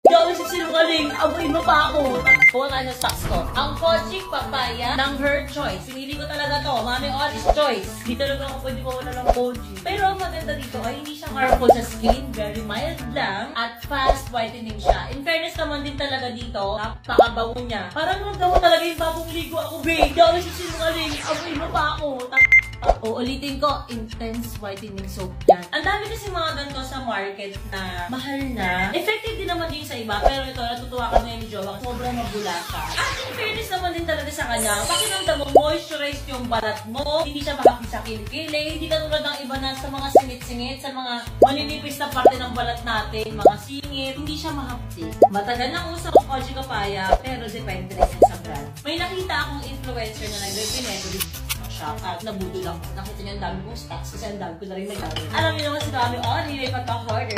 Hindi ako nagsisinungaling. Amoy mo pa ako. Kuha tayo sa stocks ko. Ang Kojic Papaya ng Her Choice. Pinili ko talaga to. Mami Oris Choice. Di talaga ako pwede mawala ng Kojic. Pero ang maganda dito ay hindi siya harmful sa skin. Very mild lang. At fast whitening siya. In fairness naman din talaga dito, napakabawo niya. Parang nagdaw talaga yung bagong ligo ako, babe. Hindi ako nagsisinungaling. Amoy mo pa ako. Ulitin ko, intense whitening soap yan. Ang dami kasi mga ganito sa market na mahal na. Effective din naman din sa iba, pero ito, natutuwa ka na yung jowa. Sobrang mabula siya. At in fairness naman din talaga sa kanya, pakinamdam mo, moisturize yung balat mo, hindi siya makapit sa kilikili, hindi ka tulad ng iba na sa mga singit-singit, sa mga maninipis na parte ng balat natin, mga singit, hindi siya mahapti. Matagal na uso ang Kojic Papaya, pero depende rin sa brand. May nakita akong influencer na nag-revineto siya at nabudol ako. Nakita niyo ang dami kong stocks kasi ang dami ko na rin nagawin. Alam niyo naman si Kami Ori, may pagka-order.